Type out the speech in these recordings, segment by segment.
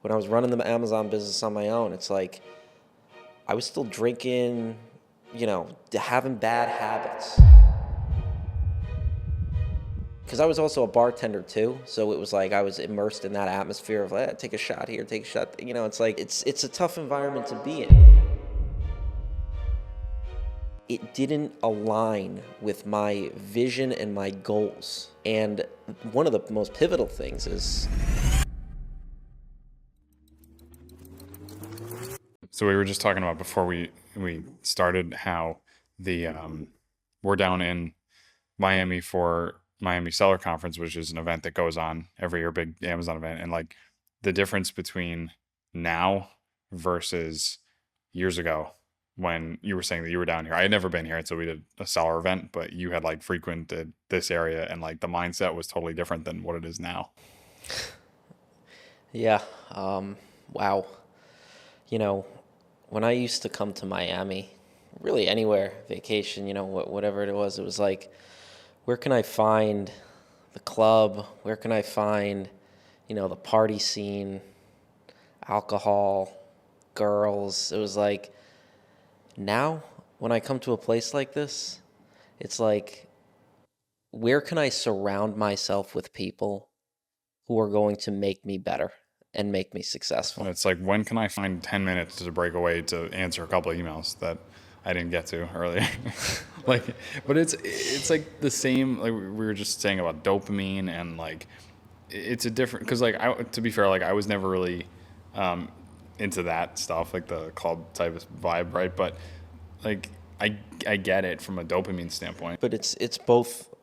when I was running the Amazon business on my own, it's like I was still drinking, having bad habits. Because I was also a bartender too, so it was like I was immersed in that atmosphere of take a shot here, take a shot. It's like it's a tough environment to be in. It didn't align with my vision and my goals. And one of the most pivotal things is, So we were just talking about before we started how the we're down in Miami for Miami Seller Conference, which is an event that goes on every year, big Amazon event, and like the difference between now versus years ago when you were saying that you were down here. I had never been here, and so we did a seller event, but you had like frequented this area, and like the mindset was totally different than what it is now. yeah, wow. You know, when I used to come to Miami, really anywhere, vacation, whatever it was like, where can I find the club? Where can I find, the party scene, alcohol, girls? It was like, now when I come to a place like this, it's like, where can I surround myself with people who are going to make me better and make me And successful? it's like, when can I find 10 minutes to break away to answer a couple of emails that I didn't get to earlier? Like, but it's like the same, like we were just saying about dopamine, and like it's a different, because like to be fair, like I was never really um, into that stuff, like the club type of vibe, right? But like I get it from a dopamine standpoint. But it's both,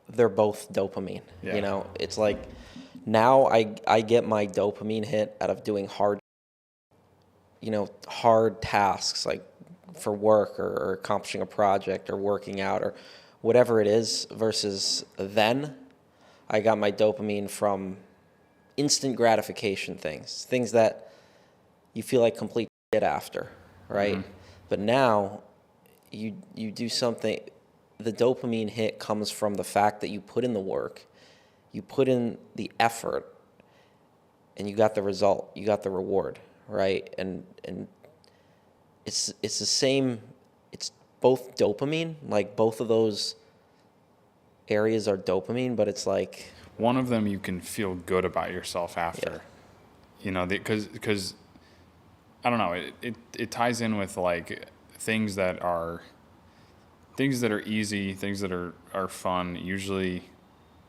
they're both dopamine. Yeah. It's like now I get my dopamine hit out of doing hard tasks like for work or accomplishing a project or working out or whatever it is, versus then I got my dopamine from instant gratification things that you feel like complete shit after, right? But now you do something, the dopamine hit comes from the fact that you put in the work, you put in the effort, and you got the result, you got the reward, right? And it's the same, it's both dopamine, like both of those areas are dopamine, but it's like, One of them you can feel good about yourself yeah, after, because I don't know, it ties in with like things that are easy, things that are fun, usually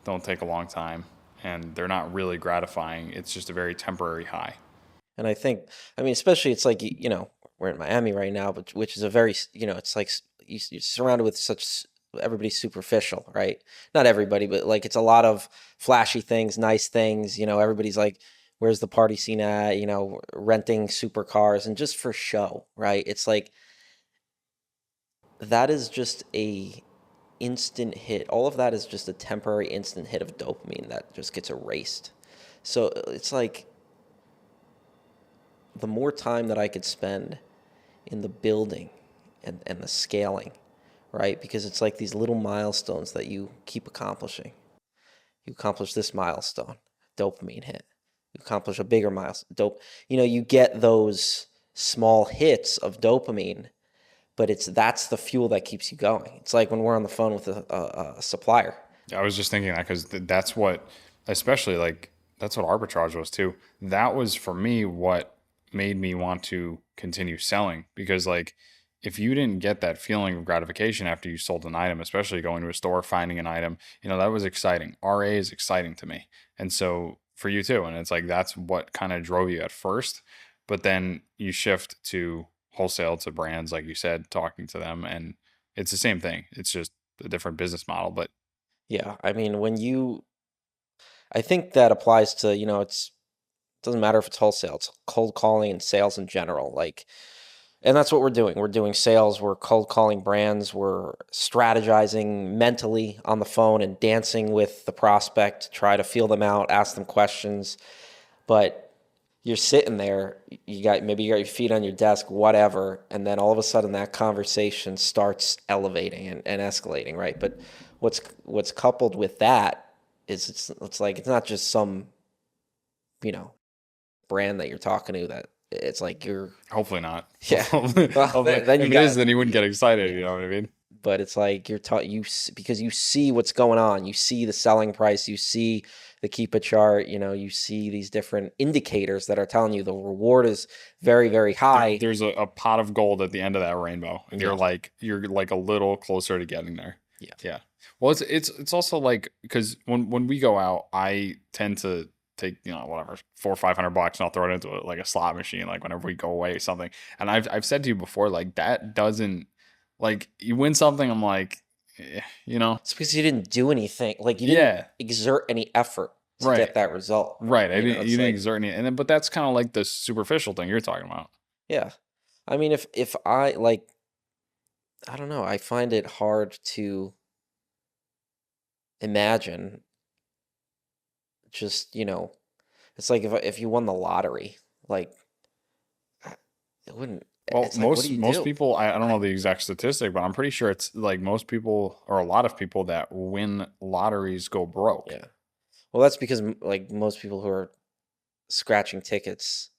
don't take a long time, and they're not really gratifying. It's just a very temporary high. and I mean, especially it's like, we're in Miami right now, but which is a very, it's like you're surrounded with such, everybody's superficial, right? Not everybody, but like it's a lot of flashy things, nice things, everybody's like, where's the party scene at, renting supercars and just for show, right? It's like, that is just a instant hit. All of that is just a temporary instant hit of dopamine that just gets erased. So it's like the more time that I could spend in the building and the scaling, right? Because it's like these little milestones that you keep accomplishing. You accomplish this milestone, dopamine hit. You accomplish a bigger milestone, you get those small hits of dopamine, but that's the fuel that keeps you going. It's like when we're on the phone with a supplier. I was just thinking that because that's what, especially like, that's what arbitrage was too. That was for me what made me want to continue selling, because like if you didn't get that feeling of gratification after you sold an item, especially going to a store, finding an item, that was exciting. RA is exciting to me. And so for you too. And it's like, that's what kind of drove you at first. But then you shift to wholesale, to brands, like you said, talking to them, and it's the same thing. It's just a different business model, but Yeah, I mean, I think that applies to, it doesn't matter if it's wholesale, it's cold calling and sales in general. Like, and that's what we're doing. We're doing sales, we're cold calling brands, we're strategizing mentally on the phone and dancing with the prospect to try to feel them out, ask them questions. But you're sitting there, maybe you got your feet on your desk, whatever, and then all of a sudden that conversation starts elevating and escalating, right? But what's coupled with that is it's like it's not just some, you know, brand that you're talking to that it's like you're, Hopefully not. yeah. Well, Hopefully, then you if it is, got, then you wouldn't get excited. yeah. You know what I mean? But it's like you're taught because you see what's going on. You see the selling price. You see the Keepa chart. You see these different indicators that are telling you the reward is very, very high. There's a pot of gold at the end of that rainbow, and Yeah, you're like a little closer to getting there. yeah, Yeah. Well, it's also like because when we go out, I tend to take whatever $400 or $500 and I'll throw it into like a slot machine like whenever we go away or something. And I've said to you before like that doesn't like you win something. I'm like, It's because you didn't do anything. Like you didn't yeah, exert any effort to right, get that result. right. I didn't you It's didn't like, exert any, and then but that's kind of like the superficial thing you're talking about. yeah. I mean, if I like, I don't know. I find it hard to imagine just, it's like if you won the lottery, like uh, it wouldn't, Well, it's like, what do you most do? people, I don't know the exact statistic, but I'm pretty sure it's like most people or a lot of people that win lotteries go broke. Yeah. Well, that's because like most people who are scratching tickets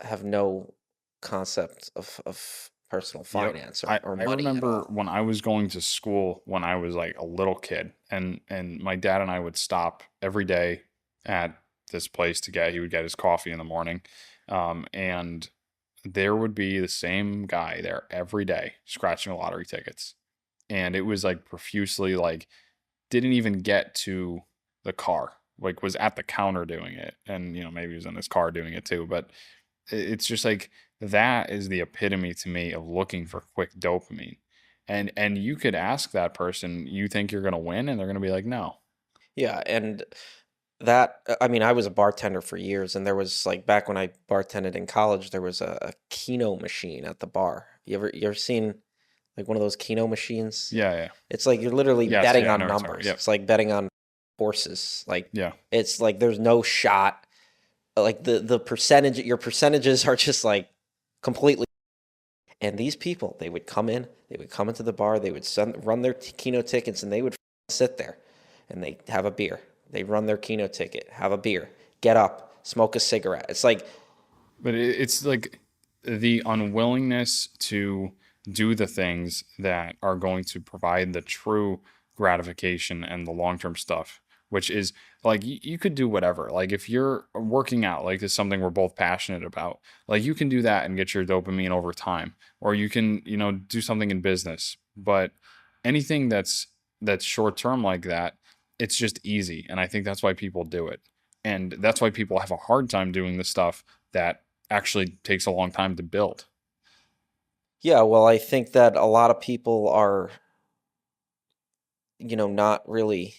have no concept of personal Yep. finance or I money at remember all. when I was going to school when I was like a little kid and my dad and I would stop every day at this place he would get his coffee in the morning. And there would be the same guy there every day scratching lottery tickets. And it was like profusely like didn't even get to the car, like was at the counter doing it. And, maybe he was in his car doing it too. But it's just like that is the epitome to me of looking for quick dopamine. And you could ask that person, you think you're gonna win? And they're gonna be like, no. Yeah, and that I mean, I was a bartender for years, and there was like back when I bartended in college, there was a Keno machine at the bar. You ever seen like one of those Keno machines? Yeah, yeah. It's like you're literally Yes, betting yeah, I know on what you're talking about. numbers. Yep. It's like betting on horses. Like Yeah. it's like there's no shot. Like the percentage, your percentages are just like completely. And these people, they would come in, they would come into the bar, they would run their Keno tickets, and they would sit there, and they have a beer. They run their Keno ticket, have a beer, get up, smoke a cigarette. It's like, But it's like the unwillingness to do the things that are going to provide the true gratification and the long term stuff, which is like you could do whatever. Like if you're working out, like it's something we're both passionate about, like you can do that and get your dopamine over time, or you can, do something in business. But anything that's short term like that, it's just easy. And I think that's why people do it. And that's why people have a hard time doing the stuff that actually takes a long time to build. yeah, well, I think that a lot of people are, not really,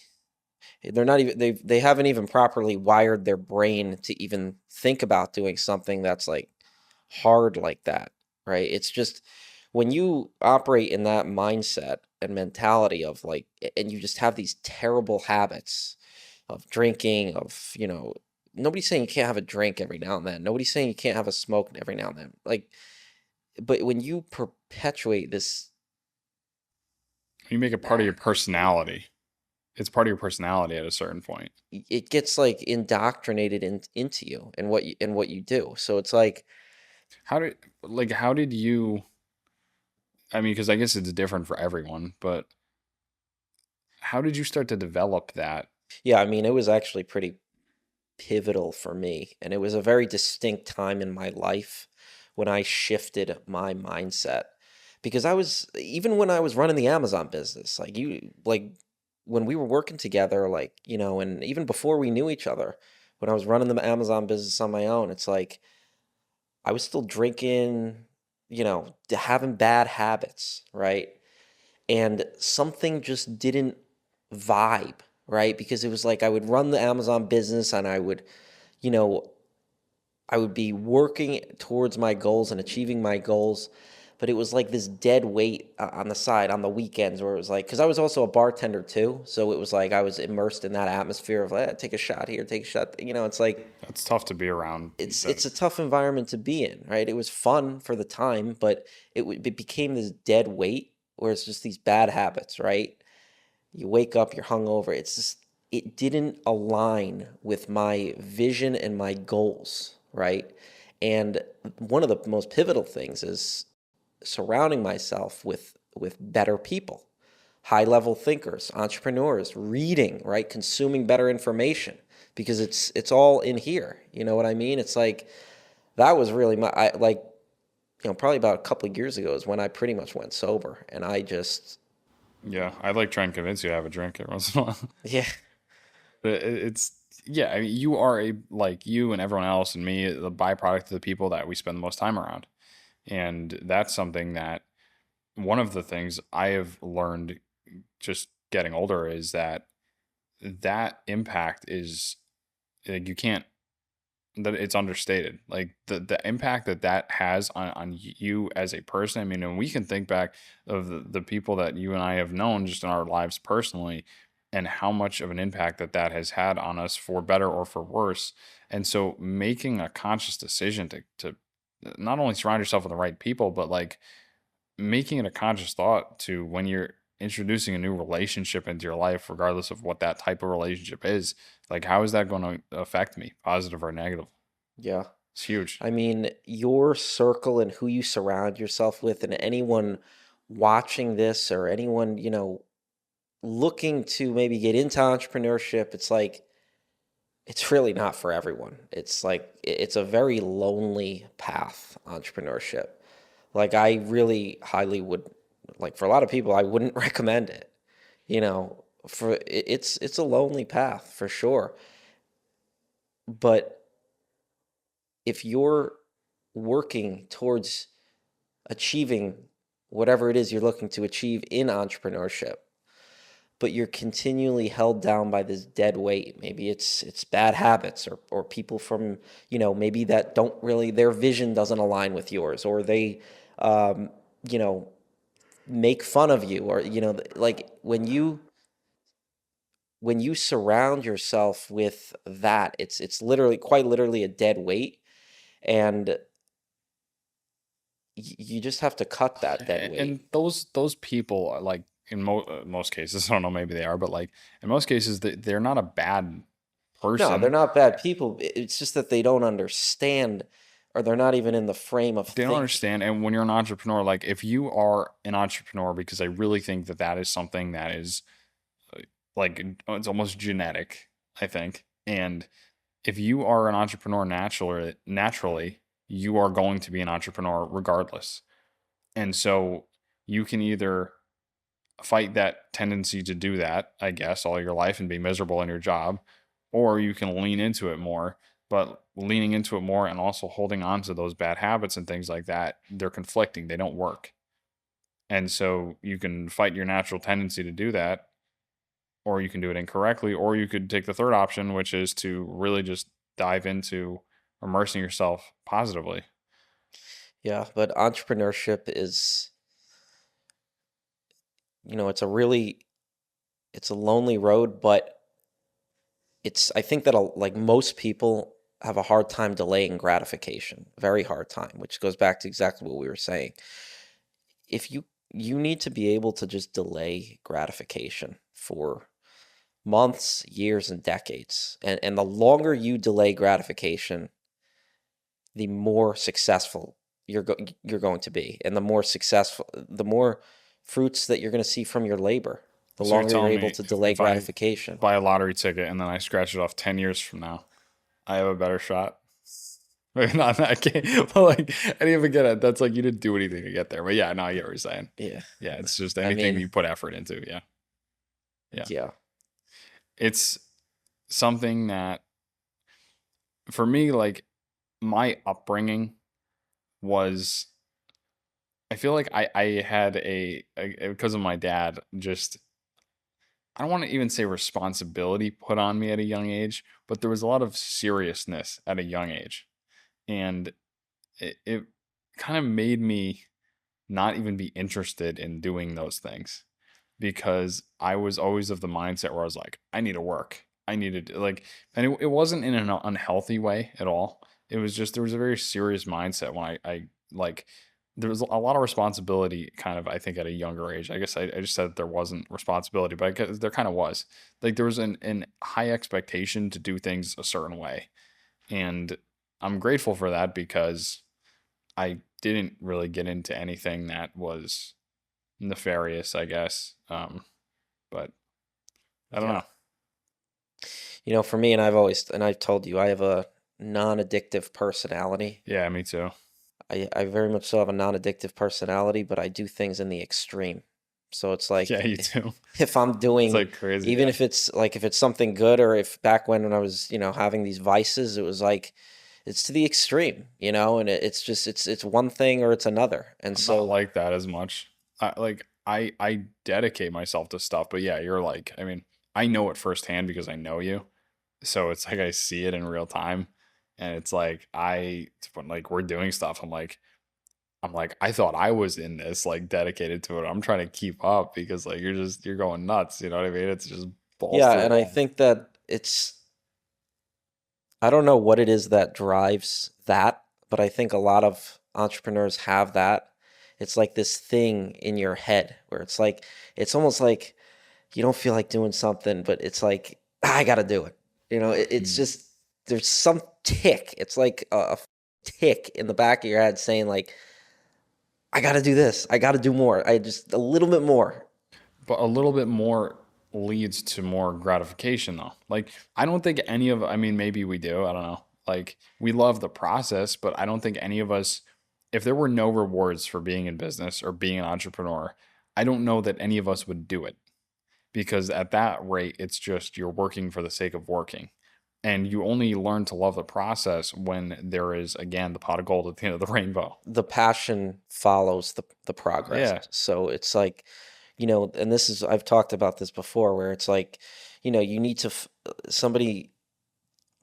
they're not even, they haven't even properly wired their brain to even think about doing something that's like hard like that, right? It's just when you operate in that mindset and mentality of like, and you just have these terrible habits of drinking, of, nobody's saying you can't have a drink every now and then. Nobody's saying you can't have a smoke every now and then. Like, but when you perpetuate this, You make it part of your personality. It's part of your personality at a certain point. it gets like indoctrinated into you and what you do. So it's like, How did you, I mean, because I guess it's different for everyone, but how did you start to develop that? yeah, I mean, it was actually pretty pivotal for me. And it was a very distinct time in my life when I shifted my mindset. Because even when I was running the Amazon business, like when we were working together, like, and even before we knew each other, when I was running the Amazon business on my own, it's like I was still drinking, having bad habits, right? And something just didn't vibe, right? Because it was like I would run the Amazon business and you know, I would be working towards my goals and achieving my goals, but it was like this dead weight on the side on the weekends where it was like, because I was also a bartender too, so it was like I was immersed in that atmosphere of take a shot here, take a shot. It's like That's tough to be around. it's a tough environment to be in, right? It was fun for the time, but it became this dead weight where it's just these bad habits, right? You wake up, you're hungover. It didn't align with my vision and my goals, right? And one of the most pivotal things is surrounding myself with better people, high level thinkers, entrepreneurs, reading, right? Consuming better information because it's all in here. You know what I mean? It's like that was really probably about a couple of years ago is when I pretty much went sober, and I just Yeah, I'd like try and convince you to have a drink every once in a while. yeah, It's yeah, I mean, you are a like you and everyone else and me, the byproduct of the people that we spend the most time around. And that's something that one of the things I have learned just getting older is that that impact is like you can't that it's understated. Like the impact that that has on you as a person. I mean, and we can think back of the people that you and I have known just in our lives personally, and how much of an impact that that has had on us for better or for worse. And so, making a conscious decision to not only surround yourself with the right people, but like making it a conscious thought to when you're introducing a new relationship into your life, regardless of what that type of relationship is, like how is that going to affect me, positive or negative? yeah. It's huge. I mean, your circle and who you surround yourself with, and anyone watching this or anyone, looking to maybe get into entrepreneurship, it's like, it's really not for everyone. It's like, it's a very lonely path, entrepreneurship. Like, I really highly would, like, for a lot of people, I wouldn't recommend it. It's a lonely path for sure. But if you're working towards achieving whatever it is you're looking to achieve in entrepreneurship, but you're continually held down by this dead weight. Maybe it's bad habits or people from, maybe that don't really, their vision doesn't align with yours, or they, um, you know, make fun of you, or, like when you surround yourself with that, it's literally, quite literally, a dead weight, and you just have to cut that dead And weight. those people are like in most cases, I don't know, maybe they are, but like in most cases, they're not a bad No, they're person. not bad people. It's just that they don't understand, or they're not even in the frame of They don't thinking. understand. And when you're an entrepreneur, like if you are an entrepreneur, because I really think that that is something that is like it's almost genetic, I think. And if you are an entrepreneur naturally, you are going to be an entrepreneur regardless. And so you can either fight that tendency to do that, I guess, all your life and be miserable in your job, or you can lean into it more. But leaning into it more and also holding on to those bad habits and things like that, they're conflicting. They don't work. And so you can fight your natural tendency to do that, or you can do it incorrectly, or you could take the third option, which is to really just dive into immersing yourself positively. Yeah, but entrepreneurship is, it's a lonely road, but I think that like most people have a hard time delaying gratification, very hard time, which goes back to exactly what we were saying. If you need to be able to just delay gratification for months, years, and decades. And the longer you delay gratification, the more successful you're going to be, and the more fruits that you're going to see from your labor. The So you're longer you're telling able me to delay if I gratification. buy a lottery ticket and then I scratch it off 10 years from now, I have a better shot. Maybe not in that game, but like I didn't even get it. That's like you didn't do anything to get there. But yeah, no, I get what you're saying. Yeah, Yeah, it's just I anything mean, you put effort into. Yeah. Yeah. yeah, It's something that for me, like my upbringing was, I feel like I had because of my dad, just, I don't want to even say responsibility put on me at a young age, but there was a lot of seriousness at a young age. And it kind of made me not even be interested in doing those things because I was always of the mindset where I was like, I need to work. I needed like, and it wasn't in an unhealthy way at all. It was just, there was a very serious mindset when I like, there was a lot of responsibility kind of, I think at a younger age. I guess I just said that there wasn't responsibility, but I guess there kind of was. Like there was an high expectation to do things a certain way. And I'm grateful for that because I didn't really get into anything that was nefarious, I guess. But I don't Yeah. know. For me, and I've told you, I have a non-addictive personality. Yeah, me too. I very much so have a non-addictive personality, but I do things in the extreme. So it's like Yeah, you too. if I'm It's doing, like crazy. even Yeah. if it's like if it's something good, or if back when I was, having these vices, it was like it's to the extreme, and it's just it's one thing or it's another. And I'm not so like that as much. I dedicate myself to stuff, but yeah, you're like, I mean, I know it firsthand because I know you. So it's like I see it in real time. And it's like when like we're doing stuff, I'm like, I thought I was in this, like dedicated to it. I'm trying to keep up because like you're going nuts, you know what I mean? It's just balls yeah, to the and I wall. think that I don't know what it is that drives that, but I think a lot of entrepreneurs have that. It's like this thing in your head where it's almost like you don't feel like doing something, but it's like, I got to do it. It's Mm. just, there's some tick. It's like a tick in the back of your head saying, like, I got to do this. I got to do more. I just, a little bit more. But a little bit more leads to more gratification though. Like I don't think any of I mean maybe we do, I don't know. Like we love the process, but I don't think any of us if there were no rewards for being in business or being an entrepreneur, I don't know that any of us would do it because at that rate it's just you're working for the sake of working. And you only learn to love the process when there is again the pot of gold at the end of the rainbow. The passion follows the progress. Yeah. So it's like, and I've talked about this before, where it's like, you need to, somebody,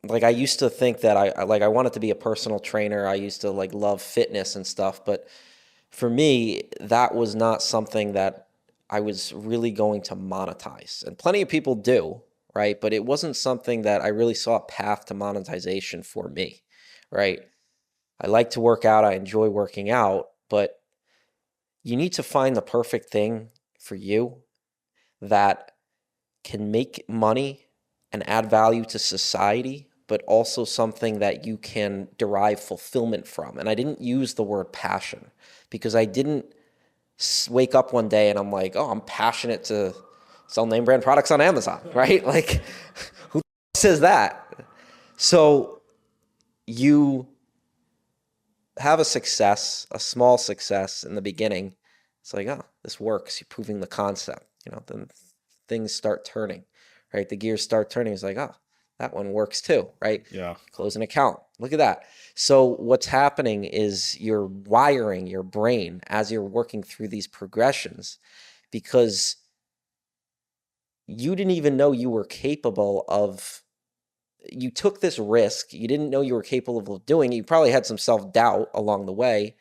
like I used to think that I wanted to be a personal trainer. I used to like love fitness and stuff, but for me, that was not something that I was really going to monetize. And plenty of people do, right? But it wasn't something that I really saw a path to monetization for me, right? I like to work out, I enjoy working out, but you need to find the perfect thing for you that can make money and add value to society, but also something that you can derive fulfillment from. And I didn't use the word passion because I didn't wake up one day and I'm like, oh, I'm passionate to sell name brand products on Amazon, right? Like, who says that? So you have a success, a small success in the beginning. It's like, oh, this works. You're proving the concept. Then things start turning, right? The gears start turning. It's like, oh, that one works too, right? Yeah. Close an account. Look at that. So what's happening is you're wiring your brain as you're working through these progressions because you didn't even know you were capable of, you took this risk. You didn't know you were capable of doing it. You probably had some self-doubt along the way,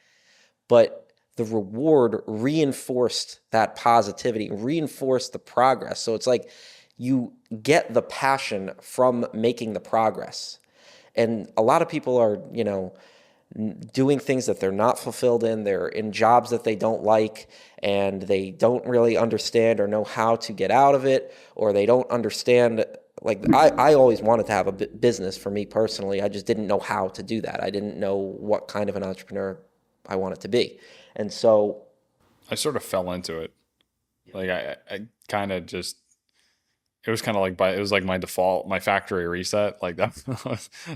but the reward reinforced that positivity, reinforced the progress. So it's like you get the passion from making the progress. And a lot of people are, doing things that they're not fulfilled in. They're in jobs that they don't like, and they don't really understand or know how to get out of it, or they don't understand. Like I always wanted to have a business for me personally. I just didn't know how to do that. I didn't know what kind of an entrepreneur I wanted to be. And so, I sort of fell into it. Like I kind of just it was kind of like it was like my default, my factory reset. Like that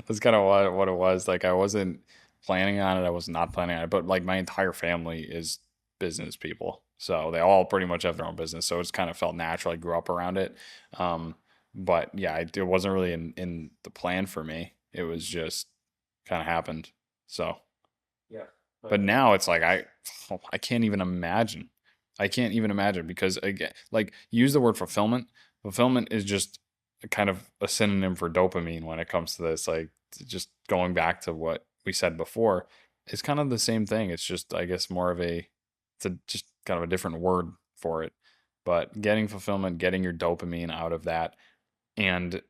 was kind of what it was. Like I wasn't planning on it. I was not planning on it, but like my entire family is business people. So they all pretty much have their own business. So it's kind of felt natural. I grew up around it. Um, but yeah, it wasn't really in the plan for me. It was just kind of happened. So, yeah, but but now it's like I can't even imagine. I can't even imagine because again, like use the word fulfillment. Fulfillment is just kind of a synonym for dopamine when it comes to this. Like just going back to what we said before, it's kind of the same thing. It's just I guess more of it's a just kind of a different word for it. But getting fulfillment, getting your dopamine out of that, and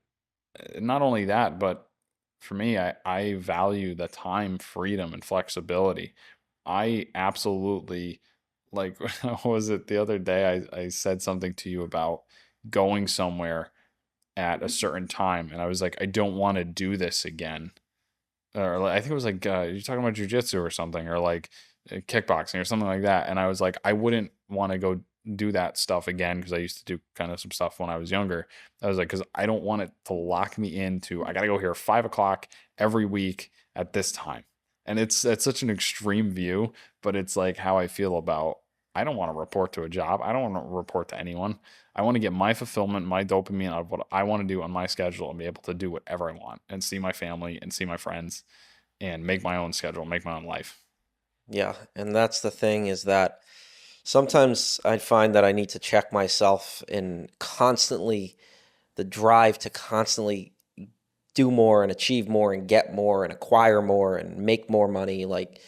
not only that, but for me, I value the time, freedom, and flexibility. I absolutely like, what was it the other day? I said something to you about going somewhere at a certain time. And I was like, I don't want to do this again. or I think it was like you're talking about jujitsu or something, or like kickboxing or something like that. And I was like, I wouldn't want to go do that stuff again because I used to do kind of some stuff when I was younger. I was like, because I don't want it to lock me into I got to go here 5 o'clock every week at this time. And it's such an extreme view, but it's like how I feel about. I don't want to report to a job. I don't want to report to anyone. I want to get my fulfillment, my dopamine out of what I want to do on my schedule and be able to do whatever I want and see my family and see my friends and make my own schedule, make my own life. Yeah, and that's the thing is that sometimes I find that I need to check myself in constantly the drive to constantly do more and achieve more and get more and acquire more and make more money. Like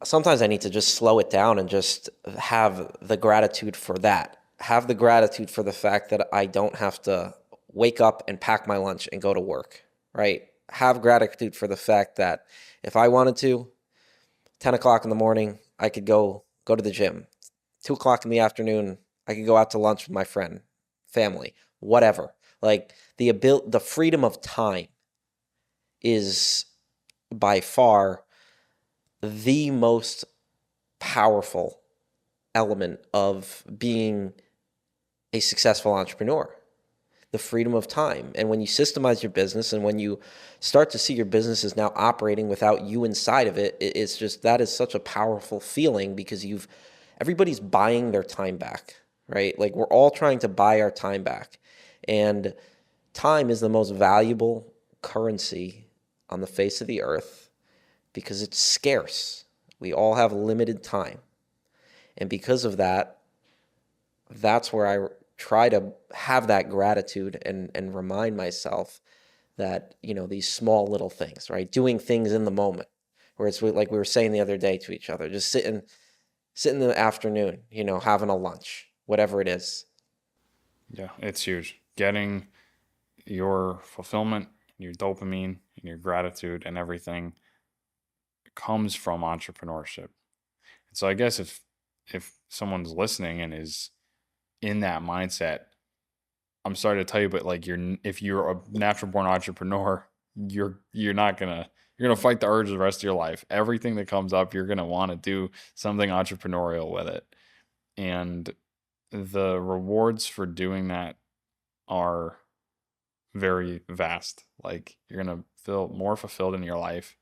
sometimes I need to just slow it down and just have the gratitude for that. Have the gratitude for the fact that I don't have to wake up and pack my lunch and go to work, right? Have gratitude for the fact that if I wanted to, 10 o'clock in the morning, I could go to the gym. 2 o'clock in the afternoon, I could go out to lunch with my friend, family, whatever. Like the freedom of time is by far the most powerful element of being a successful entrepreneur. The freedom of time. And when you systemize your business and when you start to see your business is now operating without you inside of it, it's just that is such a powerful feeling because everybody's buying their time back, right? Like we're all trying to buy our time back. And time is the most valuable currency on the face of the earth because it's scarce. We all have limited time. And because of that, that's where I try to have that gratitude and remind myself that, these small little things, right? Doing things in the moment where it's like we were saying the other day to each other, just sitting in the afternoon, having a lunch, whatever it is. Yeah, it's huge. Getting your fulfillment, your dopamine, and your gratitude and everything comes from entrepreneurship. And so I guess if someone's listening and is in that mindset, I'm sorry to tell you, but like if you're a natural born entrepreneur, you're gonna fight the urge the rest of your life. Everything that comes up, you're gonna want to do something entrepreneurial with it. And the rewards for doing that are very vast. Like you're going to feel more fulfilled in your life.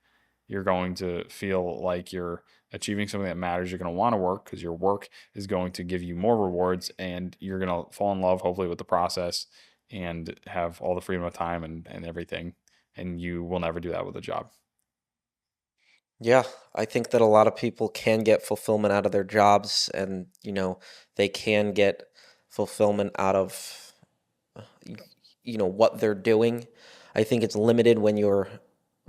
You're going to feel like you're achieving something that matters. You're going to want to work because your work is going to give you more rewards and you're going to fall in love, hopefully, with the process and have all the freedom of time and everything. And you will never do that with a job. Yeah, I think that a lot of people can get fulfillment out of their jobs and, they can get fulfillment out of, what they're doing. I think it's limited when you're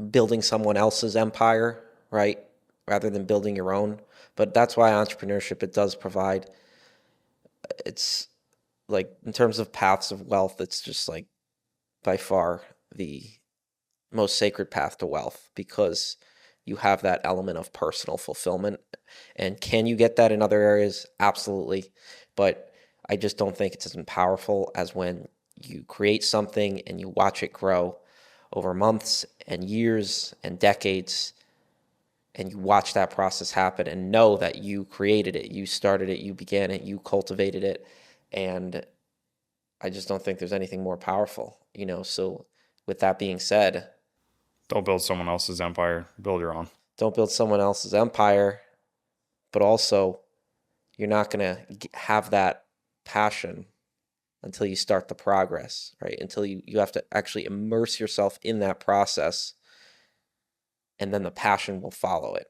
building someone else's empire, right? Rather than building your own. But that's why entrepreneurship, it does provide, it's like in terms of paths of wealth, it's just like by far the most sacred path to wealth because you have that element of personal fulfillment. And can you get that in other areas? Absolutely. But I just don't think it's as powerful as when you create something and you watch it grow over months and years and decades and you watch that process happen and know that you created it, you started it, you began it, you cultivated it. And I just don't think there's anything more powerful, So with that being said, Don't build someone else's empire, build your own. don't build someone else's empire, but also you're not going to have that passion until you start the progress, right? Until you have to actually immerse yourself in that process and then the passion will follow it.